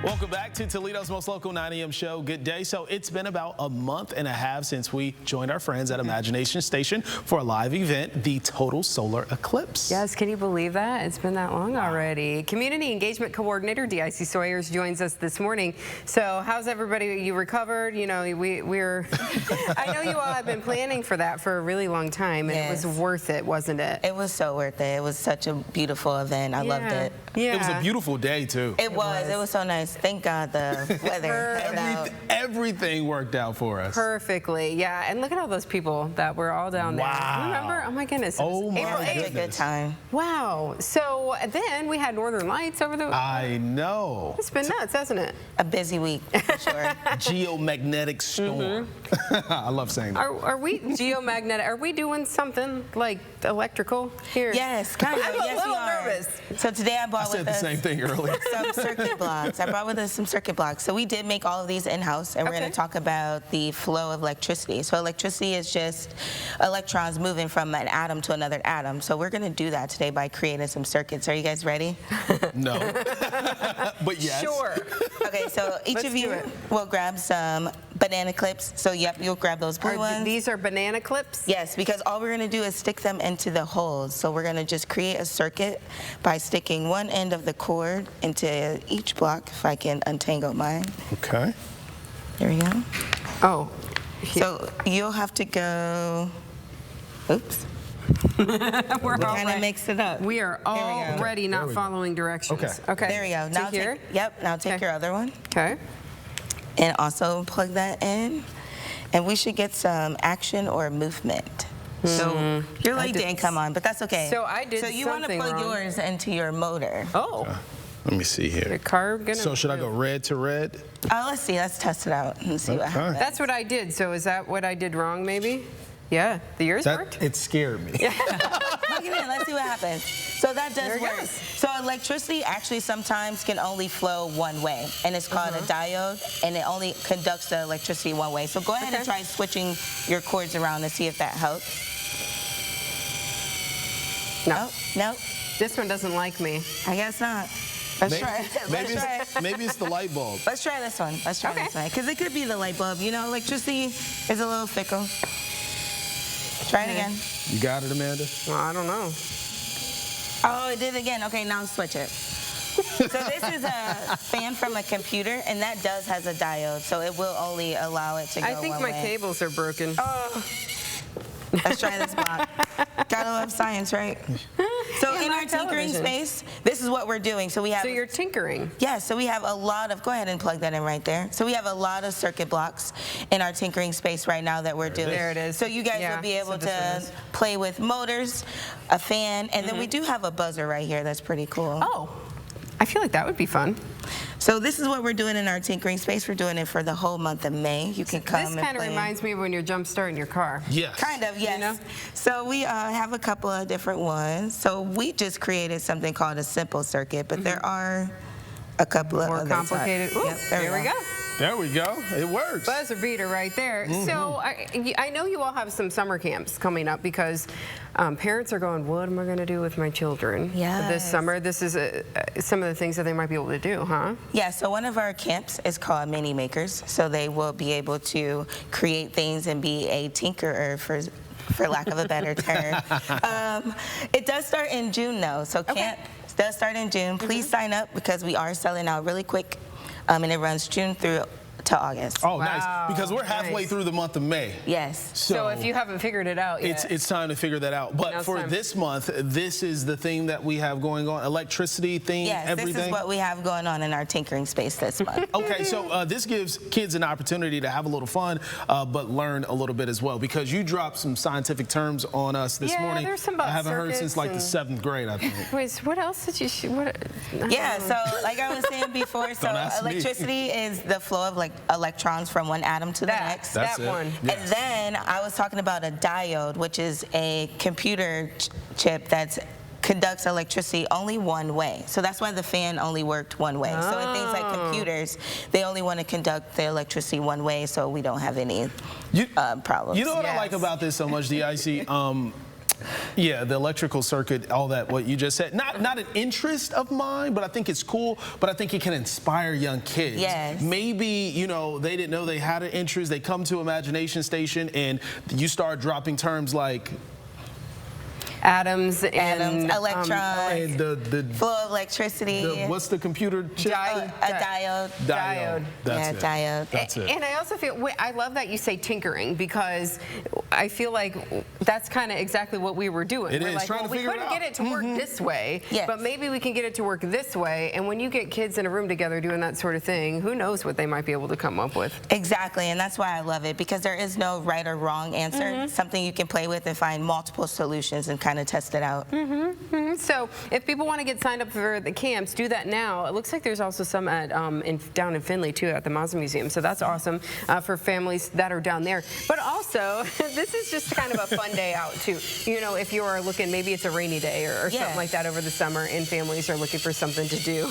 Welcome back to Toledo's most local 9 a.m. show. Good day. So it's been about a month and a half since we joined our friends at Imagination Station for a live event, the Total Solar Eclipse. Yes, can you believe that? It's been that long already. Community Engagement Coordinator Deicie Sawyers joins us this morning. So how's everybody? You recovered? You know, we're I know you all have been planning for that for a really long time, and Yes. it was worth it, wasn't it? It was so worth it. It was such a beautiful event. I loved it. Yeah. It was a beautiful day, too. It was so nice. Thank God the weather held out. Everything worked out for us. Perfectly, yeah. And look at all those people that were all down there. Wow. Remember? Oh my goodness. Oh my It was a goodness. good time. Wow. So then we had Northern Lights over the... I know. It's been nuts, hasn't it? A busy week, for sure. Geomagnetic storm. I love saying that. Are we geomagnetic? Are we doing something like electrical here? Yes, kind of. I'm a Yes, we little are. nervous. So today I I brought said with the us same thing earlier. some circuit blocks. I brought with us some circuit blocks. So we did make all of these in-house, and we're Okay. going to talk about the flow of electricity. So electricity is just electrons moving from an atom to another atom. So we're going to do that today by creating some circuits. Are you guys ready? No. But yes. Sure. Okay, so each Let's of do you it. will grab some banana clips. So yep, you'll grab those blue ones. These are banana clips? Yes, because all we're going to do is stick them into the holes. So we're going to just create a circuit by sticking one end of the cord into each block, if I can untangle mine. Okay. There we go. Oh. So you'll have to go, oops, We're kind already, of mix it up. we are go. already There not we go. following directions. Okay. Okay. There we go. To Now here? now take Okay. your other one Okay. and also plug that in. And we should get some action or movement. So your light did- didn't come on, but that's okay. So I did So you want to something plug wrong. yours into your motor. Oh. Let me see The here. car gonna... So should I go red to red? Let's see. Let's test it out and see what Okay. happens. That's what I did. So is that what I did wrong, maybe? Yeah. The yours worked? It scared me. Plug it in. Let's see what happens. So that There does it work. goes. So electricity actually sometimes can only flow one way, and it's called a diode, and it only conducts the electricity one way. So go ahead and Okay. try switching your cords around and see if that helps. No. No, This one doesn't like me. I guess not. Let's Maybe, try. Let's try. maybe it's the light bulb. Let's try this one. Let's try Okay. this one. Because it could be the light bulb. You know, electricity is a little fickle. Try it again. You got it, Amanda? Well, I don't know. Oh, it did again. Okay, now switch it. So this is a fan from a computer, and that has a diode, so it will only allow it to go I think one my way. cables are broken. Oh. Let's try this block. Gotta love science, right? So Yeah, in my our tinkering television. space, this is what we're doing. So we have So you're tinkering. yeah, so we have a lot of, go ahead and plug that in right there. So we have a lot of circuit blocks in our tinkering space right now that we're doing. There it is. So you guys Yeah, will be able so this one to is. play with motors, a fan, and then we do have a buzzer right here that's pretty cool. Oh. I feel like that would be fun. So this is what we're doing in our tinkering space. We're doing it for the whole month of May. You can come This and kind of play. reminds me of when you're jump starting your car. Yes. Kind of, yes. know? So we have a couple of different ones. So we just created something called a simple circuit, but there are a couple of More other complicated. types. Ooh, Yep, there we go. There we go. It works. Buzzer beater right there. So I know you all have some summer camps coming up because parents are going, what am I going to do with my children this Yes. summer? This is some of the things that they might be able to do, huh? Yeah, so one of our camps is called Mini Makers. So they will be able to create things and be a tinkerer for lack of a better term. It does start in June though, so camp does start in June. Please sign up because we are selling out really quick, and it runs June through to August. Oh, Wow, nice. Because we're halfway nice. through the month of May. Yes. So if you haven't figured it out yet. It's time to figure that out. But Now it's for time. this month, this is the theme that we have going on. Electricity theme, Yes, everything. this is what we have going on in our tinkering space this month. Okay, so this gives kids an opportunity to have a little fun, but learn a little bit as well. Because you dropped some scientific terms on us this Yeah, morning. there's some about I haven't heard since like the circuits 7th grade, I think. Wait, so what else did you Yeah, so like I was saying before, so Don't ask me. electricity is the flow of like electrons from one atom to the next. That's that it. one. Yeah. And then I was talking about a diode, which is a computer chip that conducts electricity only one way. So that's why the fan only worked one way. So in things like computers, they only want to conduct the electricity one way, so we don't have any problems. You know what I like Yes. about this so much, Deicie? Yeah, the electrical circuit, all that, what you just said. Not an interest of mine, but I think it's cool, but I think it can inspire young kids. Yes. Maybe, you know, they didn't know they had an interest. They come to Imagination Station and you start dropping terms like atoms, electrons, and the flow of electricity. what's the computer chip? A diode. Diode. That's it. Diode. That's it. And I also feel, I love that you say tinkering, because I feel like that's kind of exactly what we were doing. It we're is, like, trying well, to we figure it couldn't out. get it to work this way, Yes. but maybe we can get it to work this way. And when you get kids in a room together doing that sort of thing, who knows what they might be able to come up with. Exactly, and that's why I love it, because there is no right or wrong answer. Something you can play with and find multiple solutions and kind of test it out. So if people want to get signed up for the camps, do that now. It looks like there's also some at down in Findlay too, at the Mazda Museum. So that's awesome for families that are down there. But also, this is just kind of a fun day out too. You know, if you are looking, maybe it's a rainy day or something like that over the summer, and families are looking for something to do.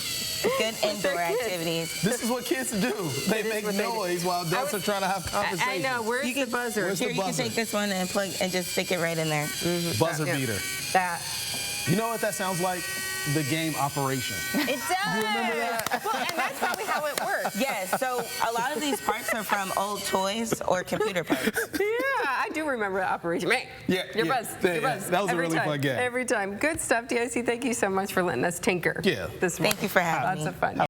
Good indoor activities. This is what kids do. They make noise while adults are trying to have conversation. I know. Where's the buzzer? Where's Here, the you can buzzer? take this one and plug and just stick it right in there. Buzzer beater. That. You know what that sounds like? The game Operation. It does. You remember that? Well, and that's probably how it works. Yes, so a lot of these parts are from old toys or computer parts. Yeah, I do remember the Operation. Man, Yeah, your yeah, buzz. yeah, Your buzz. that was a Every really time, fun game. Every time. Good stuff, Deicie. Thank you so much for letting us tinker. Yeah. This morning. Thank you for having me. Lots of fun.